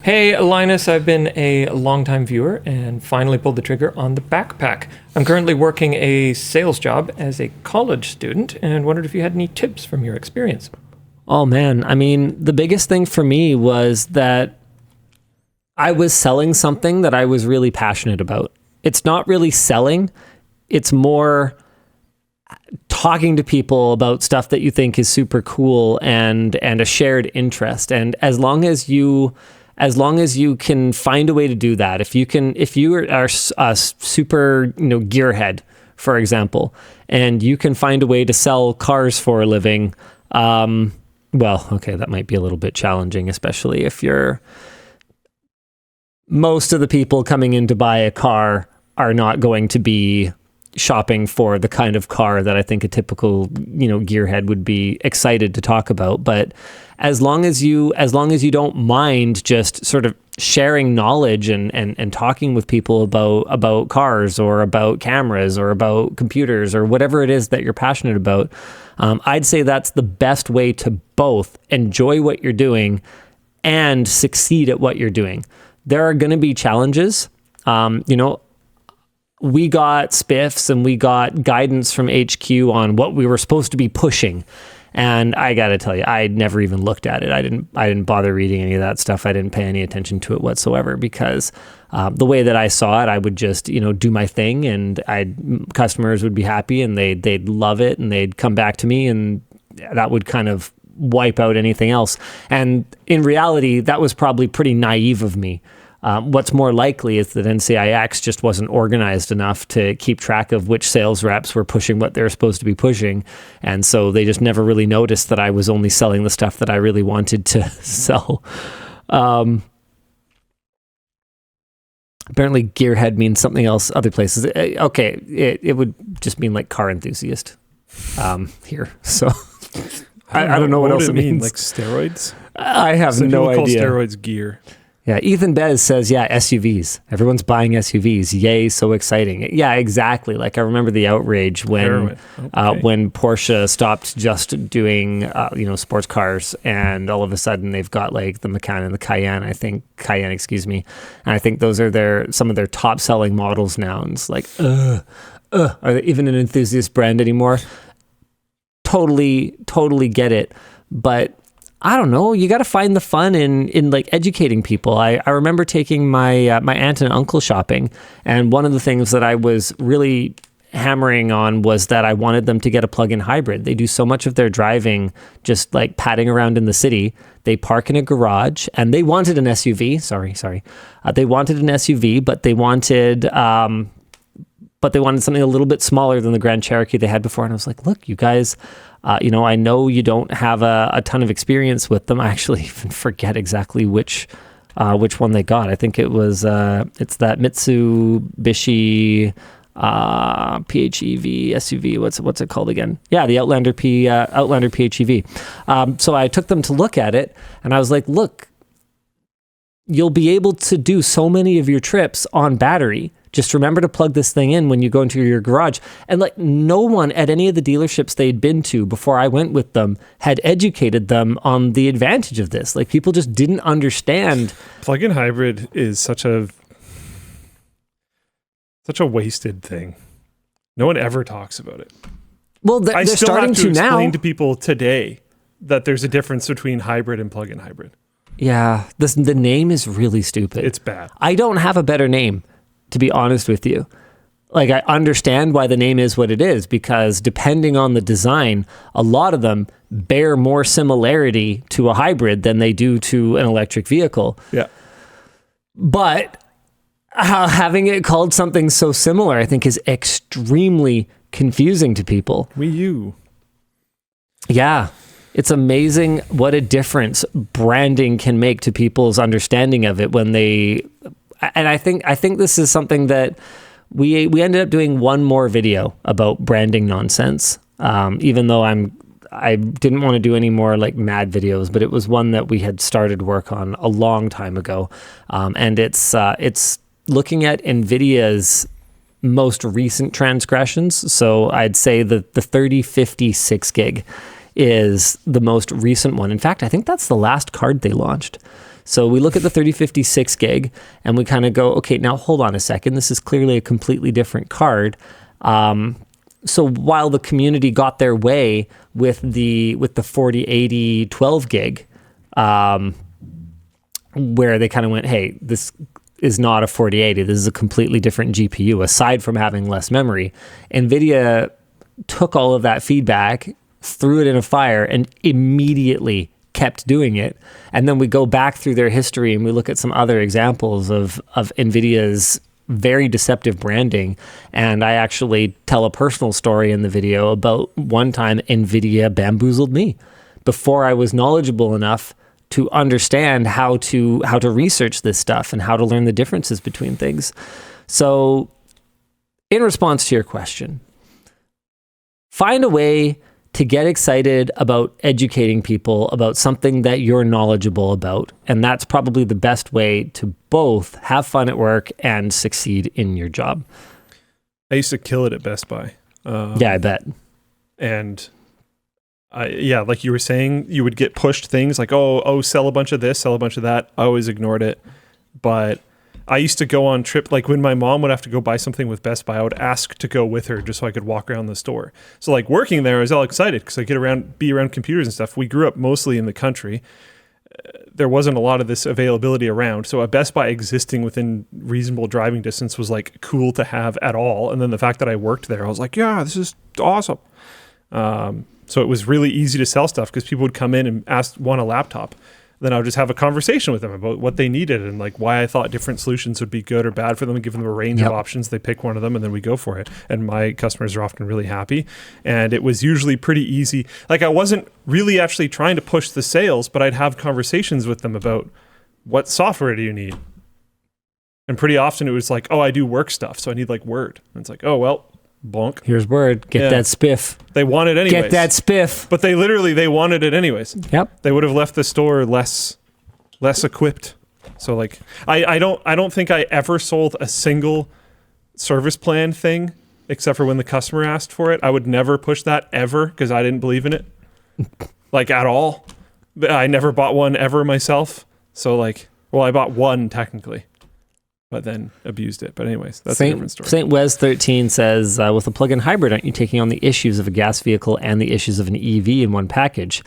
Hey, Linus, I've been a longtime viewer and finally pulled the trigger on the backpack. I'm currently working a sales job as a college student and wondered if you had any tips from your experience. Oh man, I mean, the biggest thing for me was that I was selling something that I was really passionate about. It's not really selling, it's more talking to people about stuff that you think is super cool and a shared interest. And as long as you can find a way to do that, if you are a super, gearhead, for example, and you can find a way to sell cars for a living, well, okay, that might be a little bit challenging, especially if most of the people coming in to buy a car are not going to be shopping for the kind of car that I think a typical, gearhead would be excited to talk about. But as long as you don't mind just sort of sharing knowledge and talking with people about cars or about cameras or about computers or whatever it is that you're passionate about, I'd say that's the best way to both enjoy what you're doing and succeed at what you're doing. There are going to be challenges. We got spiffs and we got guidance from HQ on what we were supposed to be pushing. And I got to tell you, I never even looked at it. I didn't bother reading any of that stuff. I didn't pay any attention to it whatsoever because the way that I saw it, I would just, do my thing and customers would be happy and they'd love it and they'd come back to me and that would kind of wipe out anything else. And in reality, that was probably pretty naive of me. What's more likely is that NCIX just wasn't organized enough to keep track of which sales reps were pushing what they're supposed to be pushing. And so they just never really noticed that I was only selling the stuff that I really wanted to sell. Apparently gearhead means something else other places. Okay, it would just mean like car enthusiast here. So I don't know what else it means. Like steroids? I have Some no people idea. call steroids gear. Yeah, Ethan Bez says, SUVs. Everyone's buying SUVs. Yay, so exciting. Yeah, exactly. Like I remember the outrage when Porsche stopped just doing sports cars, and all of a sudden they've got like the Macan and the Cayenne. And I think those are some of their top selling models now. And it's like, are they even an enthusiast brand anymore? Totally get it, but I don't know. You got to find the fun in like educating people. I remember taking my my aunt and uncle shopping, and one of the things that I was really hammering on was that I wanted them to get a plug-in hybrid. They do so much of their driving just like padding around in the city. They park in a garage, and they wanted an SUV. Sorry. They wanted an SUV, but they wanted something a little bit smaller than the Grand Cherokee they had before. And I was like, look, you guys, I know you don't have a ton of experience with them. I actually even forget exactly which one they got. I think it's that Mitsubishi PHEV SUV. What's it called again? Yeah, the Outlander PHEV. So I took them to look at it, and I was like, look, you'll be able to do so many of your trips on battery. Just remember to plug this thing in when you go into your garage. And like no one at any of the dealerships they'd been to before I went with them had educated them on the advantage of this. Like people just didn't understand. Plug-in hybrid is such a wasted thing. No one ever talks about it. Well, they're starting to now. Explain to people today that there's a difference between hybrid and plug-in hybrid. Yeah, the name is really stupid. It's bad. I don't have a better name, to be honest with you. Like, I understand why the name is what it is, because depending on the design, a lot of them bear more similarity to a hybrid than they do to an electric vehicle. Yeah. But having it called something so similar, I think, is extremely confusing to people. Wii U. Yeah. It's amazing what a difference branding can make to people's understanding of it when they... And I think this is something that we ended up doing one more video about branding nonsense. Even though I didn't want to do any more like mad videos, but it was one that we had started work on a long time ago. And it's looking at NVIDIA's most recent transgressions. So I'd say that the 3050 6 gig is the most recent one. In fact, I think that's the last card they launched. So we look at the 3056 gig and we kind of go, okay, now hold on a second. This is clearly a completely different card. So while the community got their way with the 4080 12 gig, where they kind of went, hey, this is not a 4080. This is a completely different GPU, aside from having less memory. NVIDIA took all of that feedback, threw it in a fire, and immediately kept doing it. And then we go back through their history and we look at some other examples of NVIDIA's very deceptive branding. And I actually tell a personal story in the video about one time NVIDIA bamboozled me before I was knowledgeable enough to understand how to research this stuff and how to learn the differences between things. So in response to your question, find a way to get excited about educating people about something that you're knowledgeable about. And that's probably the best way to both have fun at work and succeed in your job. I used to kill it at Best Buy. Yeah, I bet. And like you were saying, you would get pushed things like, oh, sell a bunch of this, sell a bunch of that. I always ignored it. But I used to go on trip, like when my mom would have to go buy something with Best Buy, I would ask to go with her just so I could walk around the store. So like working there, I was all excited because I get be around computers and stuff. We grew up mostly in the country. There wasn't a lot of this availability around. So a Best Buy existing within reasonable driving distance was like cool to have at all. And then the fact that I worked there, I was like, yeah, this is awesome. So it was really easy to sell stuff because people would come in and want a laptop. Then I would just have a conversation with them about what they needed and like why I thought different solutions would be good or bad for them and give them a range of options. They pick one of them and then we go for it. And my customers are often really happy. And it was usually pretty easy. Like I wasn't really actually trying to push the sales, but I'd have conversations with them about what software do you need? And pretty often it was like, oh, I do work stuff. So I need like Word. And it's like, oh, well, bonk. Here's Word. Get that spiff. They want it anyways. Get that spiff. But they wanted it anyways. Yep. They would have left the store less equipped. So like I don't think I ever sold a single service plan thing except for when the customer asked for it. I would never push that ever because I didn't believe in it. Like at all. I never bought one ever myself. So like, well, I bought one technically, but then abused it. But anyways, that's a different story. St. Wes 13 says, with a plug-in hybrid, aren't you taking on the issues of a gas vehicle and the issues of an EV in one package?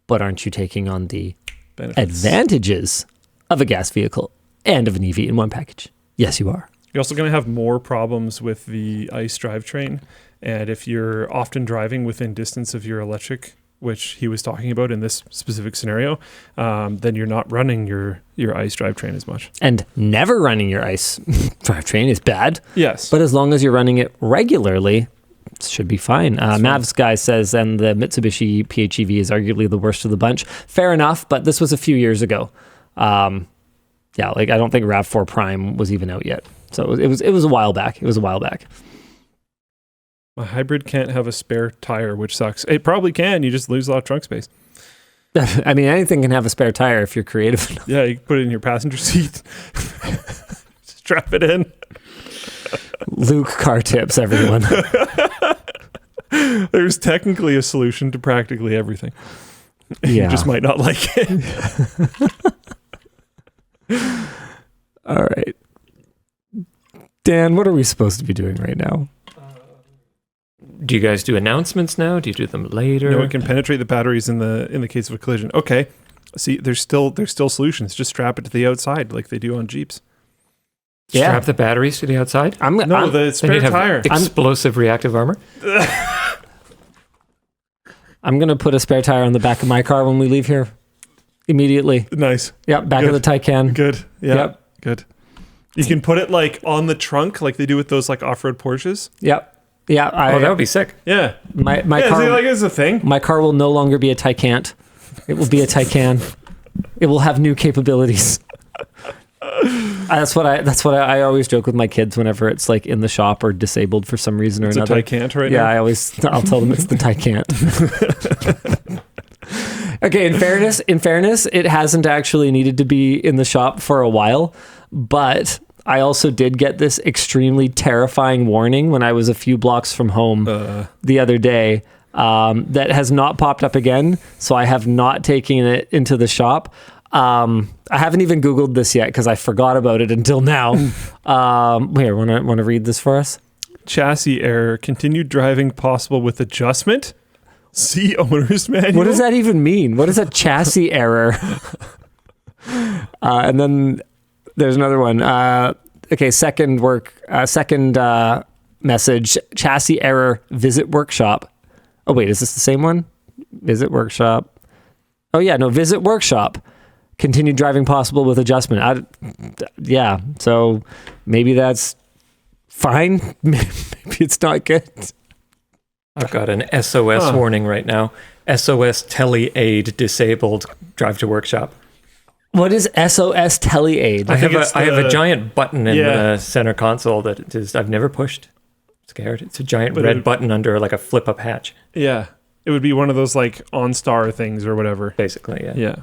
But aren't you taking on the advantages of a gas vehicle and of an EV in one package? Yes, you are. You're also going to have more problems with the ICE drivetrain. And if you're often driving within distance of your electric, which he was talking about in this specific scenario, then you're not running your ICE drivetrain as much. And never running your ICE drivetrain is bad. Yes. But as long as you're running it regularly, it should be fine. Mavs guy says, and the Mitsubishi PHEV is arguably the worst of the bunch. Fair enough, but this was a few years ago. I don't think RAV4 Prime was even out yet. So it was a while back. A hybrid can't have a spare tire, which sucks. It probably can. You just lose a lot of trunk space. I mean, anything can have a spare tire if you're creative enough. Yeah, you can put it in your passenger seat. Strap it in. Luke car tips, everyone. There's technically a solution to practically everything. Yeah. You just might not like it. All right. Dan, what are we supposed to be doing right now? Do you guys do announcements now? Do you do them later? No, it can penetrate the batteries in the case of a collision. Okay. See, there's still solutions. Just strap it to the outside like they do on Jeeps. Strap the batteries to the outside? The spare tire. Explosive reactive armor? I'm going to put a spare tire on the back of my car when we leave here immediately. Nice. Yep, back of the Taycan. Good. Yeah. Yep. Good. You can put it like on the trunk like they do with those like off-road Porsches. Yep. Yeah. That would be sick. Yeah. My car, see, like it's a thing. My car will no longer be a Taycan. It will be a Taycan. It will have new capabilities. That's what I always joke with my kids whenever it's like in the shop or disabled for some reason or another. It's a Taycan right now? Yeah, I'll tell them it's the Taycan. Okay, in fairness, it hasn't actually needed to be in the shop for a while, but I also did get this extremely terrifying warning when I was a few blocks from home the other day that has not popped up again, so I have not taken it into the shop. I haven't even Googled this yet because I forgot about it until now. Here, want to read this for us? Chassis error. Continued driving possible with adjustment. See owner's manual. What does that even mean? What is a chassis error? And then there's another one. Okay, second message. Chassis error. Visit workshop. Oh wait, is this the same one? Visit workshop. Oh yeah, no. Visit workshop. Continued driving possible with adjustment. Yeah. So maybe that's fine. Maybe it's not good. I've got an SOS warning right now. SOS tele aid disabled. Drive to workshop. What is SOS tele aid? I have a giant button in the center console that is I've never pushed. Scared. It's a giant red button under like a flip up hatch. Yeah, it would be one of those like OnStar things or whatever. Basically, yeah. Yeah.